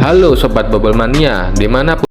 Halo Sobat Bubble Mania, dimanapun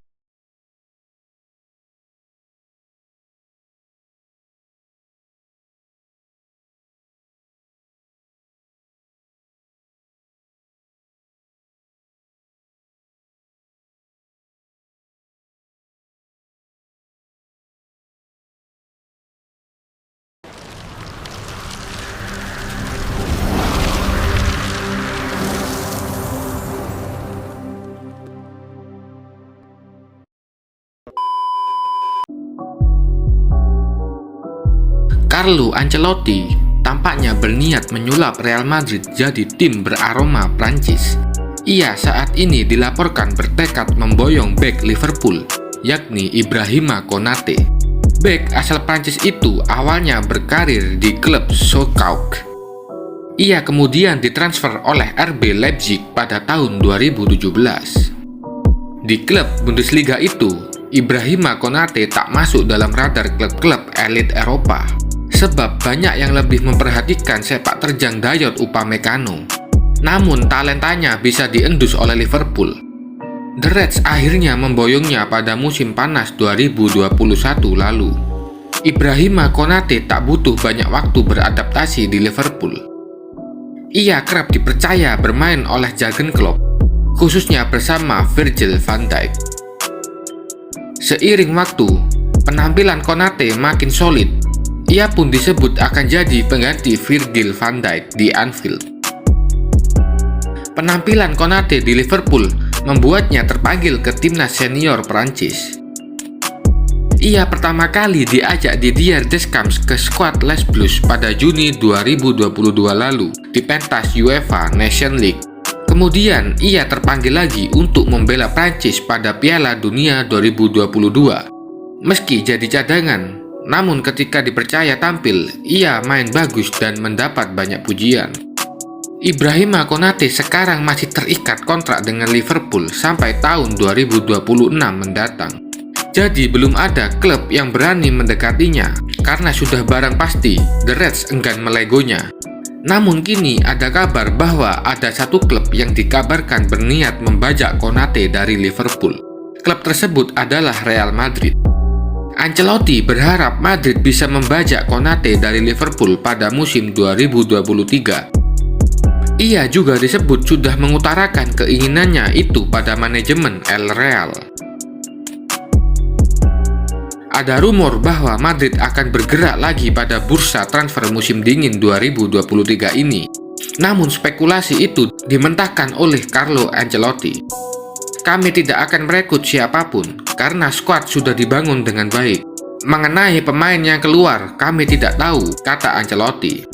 Carlo Ancelotti tampaknya berniat menyulap Real Madrid jadi tim beraroma Prancis. Ia saat ini dilaporkan bertekad memboyong bek Liverpool, yakni Ibrahima Konate. Bek asal Prancis itu awalnya berkarir di klub Schalke. Ia kemudian ditransfer oleh RB Leipzig pada tahun 2017. Di klub Bundesliga itu, Ibrahima Konate tak masuk dalam radar klub-klub elit Eropa, sebab banyak yang lebih memperhatikan sepak terjang Dayot Upamecano. Namun talentanya bisa diendus oleh Liverpool. The Reds akhirnya memboyongnya pada musim panas 2021 lalu. Ibrahima Konate tak butuh banyak waktu beradaptasi di Liverpool. Ia kerap dipercaya bermain oleh Jurgen Klopp, khususnya bersama Virgil van Dijk. Seiring waktu, penampilan Konate makin solid. Ia pun disebut akan jadi pengganti Virgil van Dijk di Anfield. Penampilan Konate di Liverpool membuatnya terpanggil ke timnas senior Prancis. Ia pertama kali diajak Didier Deschamps ke skuad Les Bleus pada Juni 2022 lalu di pentas UEFA Nations League. Kemudian ia terpanggil lagi untuk membela Prancis pada Piala Dunia 2022. Meski jadi cadangan, namun ketika dipercaya tampil, ia main bagus dan mendapat banyak pujian. Ibrahima Konate sekarang masih terikat kontrak dengan Liverpool sampai tahun 2026 mendatang. Jadi belum ada klub yang berani mendekatinya, karena sudah barang pasti The Reds enggan melegonya. Namun kini ada kabar bahwa ada satu klub yang dikabarkan berniat membajak Konate dari Liverpool. Klub tersebut adalah Real Madrid. Ancelotti berharap Madrid bisa membajak Konate dari Liverpool pada musim 2023. Ia juga disebut sudah mengutarakan keinginannya itu pada manajemen El Real. Ada rumor bahwa Madrid akan bergerak lagi pada bursa transfer musim dingin 2023 ini. Namun spekulasi itu dimentahkan oleh Carlo Ancelotti. Kami tidak akan merekrut siapapun karena skuad sudah dibangun dengan baik. Mengenai pemain yang keluar, kami tidak tahu, kata Ancelotti.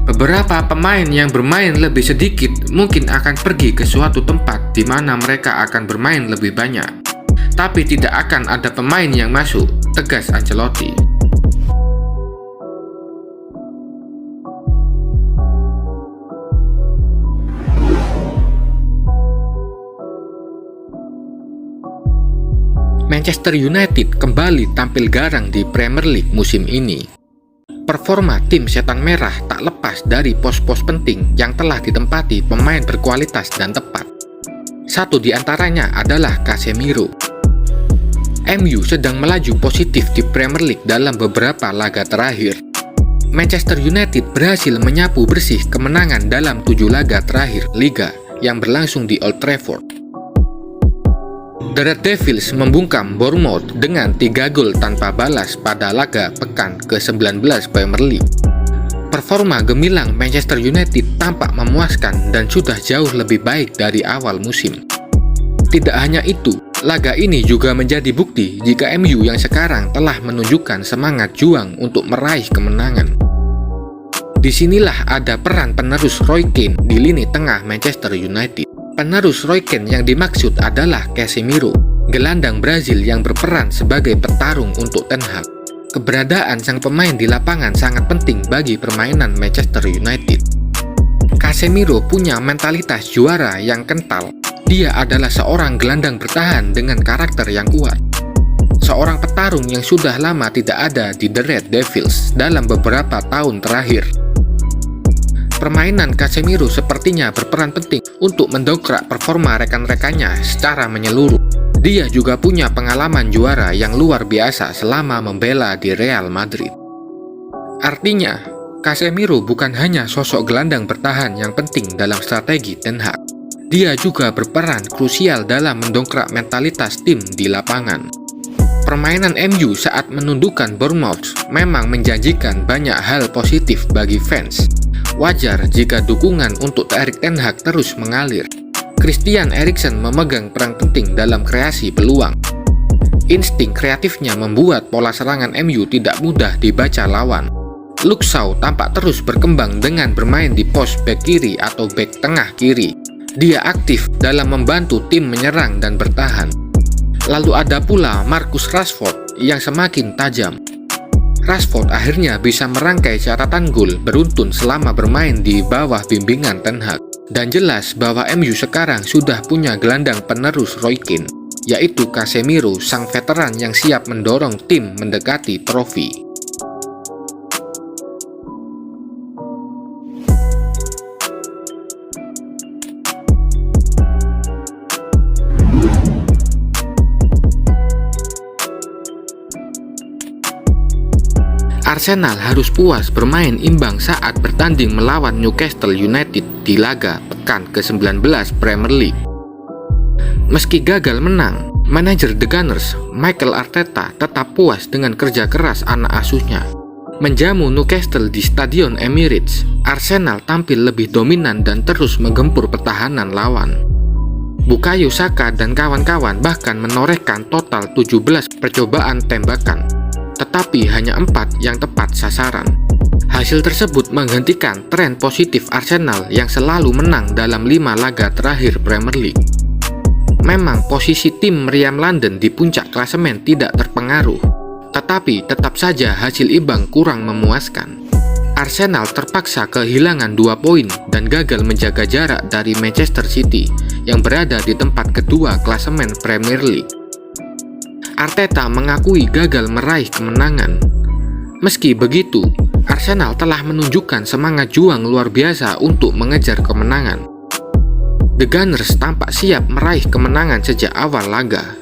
Beberapa pemain yang bermain lebih sedikit mungkin akan pergi ke suatu tempat di mana mereka akan bermain lebih banyak. Tapi tidak akan ada pemain yang masuk, tegas Ancelotti. Manchester United kembali tampil garang di Premier League musim ini. Performa tim Setan Merah tak lepas dari pos-pos penting yang telah ditempati pemain berkualitas dan tepat. Satu di antaranya adalah Casemiro. MU sedang melaju positif di Premier League dalam beberapa laga terakhir. Manchester United berhasil menyapu bersih kemenangan dalam 7 laga terakhir Liga yang berlangsung di Old Trafford. The Red Devils membungkam Bournemouth dengan 3 gol tanpa balas pada laga pekan ke-19 Premier League. Performa gemilang Manchester United tampak memuaskan dan sudah jauh lebih baik dari awal musim. Tidak hanya itu, laga ini juga menjadi bukti jika MU yang sekarang telah menunjukkan semangat juang untuk meraih kemenangan. Disinilah ada peran penerus Roy Keane di lini tengah Manchester United. Penerus Roy Keane yang dimaksud adalah Casemiro, gelandang Brazil yang berperan sebagai petarung untuk Ten Hag. Keberadaan sang pemain di lapangan sangat penting bagi permainan Manchester United. Casemiro punya mentalitas juara yang kental. Dia adalah seorang gelandang bertahan dengan karakter yang kuat. Seorang petarung yang sudah lama tidak ada di The Red Devils dalam beberapa tahun terakhir. Permainan Casemiro sepertinya berperan penting untuk mendongkrak performa rekan-rekannya secara menyeluruh. Dia juga punya pengalaman juara yang luar biasa selama membela di Real Madrid. Artinya, Casemiro bukan hanya sosok gelandang bertahan yang penting dalam strategi Ten Hag. Dia juga berperan krusial dalam mendongkrak mentalitas tim di lapangan. Permainan MU saat menundukkan Bournemouth memang menjanjikan banyak hal positif bagi fans. Wajar jika dukungan untuk Erik ten Hag terus mengalir. Christian Eriksen memegang peran penting dalam kreasi peluang. Insting kreatifnya membuat pola serangan MU tidak mudah dibaca lawan. Luke Shaw tampak terus berkembang dengan bermain di pos bek kiri atau bek tengah kiri. Dia aktif dalam membantu tim menyerang dan bertahan. Lalu ada pula Marcus Rashford yang semakin tajam. Rashford akhirnya bisa merangkai catatan gol beruntun selama bermain di bawah bimbingan Ten Hag. Dan jelas bahwa MU sekarang sudah punya gelandang penerus Roy Keane, yaitu Casemiro, sang veteran yang siap mendorong tim mendekati trofi. Arsenal harus puas bermain imbang saat bertanding melawan Newcastle United di laga pekan ke-19 Premier League. Meski gagal menang, manajer The Gunners, Mikel Arteta, tetap puas dengan kerja keras anak asuhnya. Menjamu Newcastle di Stadion Emirates, Arsenal tampil lebih dominan dan terus menggempur pertahanan lawan. Bukayo Saka dan kawan-kawan bahkan menorehkan total 17 percobaan tembakan, tetapi hanya 4 yang tepat sasaran. Hasil tersebut menghentikan tren positif Arsenal yang selalu menang dalam 5 laga terakhir Premier League. Memang posisi tim meriam London di puncak klasemen tidak terpengaruh, tetapi tetap saja hasil imbang kurang memuaskan. Arsenal terpaksa kehilangan 2 poin dan gagal menjaga jarak dari Manchester City yang berada di tempat kedua klasemen Premier League. Arteta mengakui gagal meraih kemenangan. Meski begitu, Arsenal telah menunjukkan semangat juang luar biasa untuk mengejar kemenangan. The Gunners tampak siap meraih kemenangan sejak awal laga.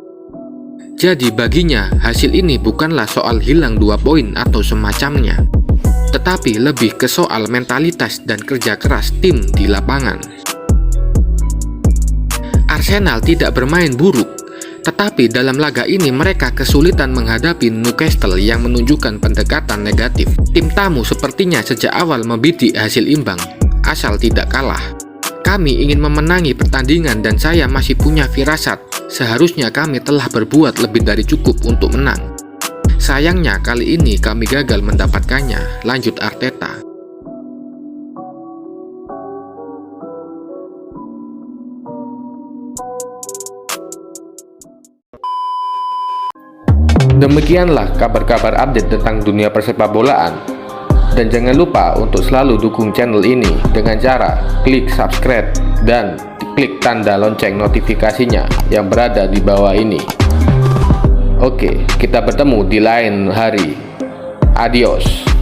Jadi baginya, hasil ini bukanlah soal hilang 2 poin atau semacamnya, tetapi lebih ke soal mentalitas dan kerja keras tim di lapangan. Arsenal tidak bermain buruk, tetapi dalam laga ini mereka kesulitan menghadapi Newcastle yang menunjukkan pendekatan negatif. Tim tamu sepertinya sejak awal membidik hasil imbang, asal tidak kalah. Kami ingin memenangi pertandingan dan saya masih punya firasat, seharusnya kami telah berbuat lebih dari cukup untuk menang. Sayangnya kali ini kami gagal mendapatkannya, lanjut Arteta. Demikianlah kabar-kabar update tentang dunia persepak bolaan. Dan jangan lupa untuk selalu dukung channel ini dengan cara klik subscribe dan klik tanda lonceng notifikasinya yang berada di bawah ini. Oke, kita bertemu di lain hari. Adios.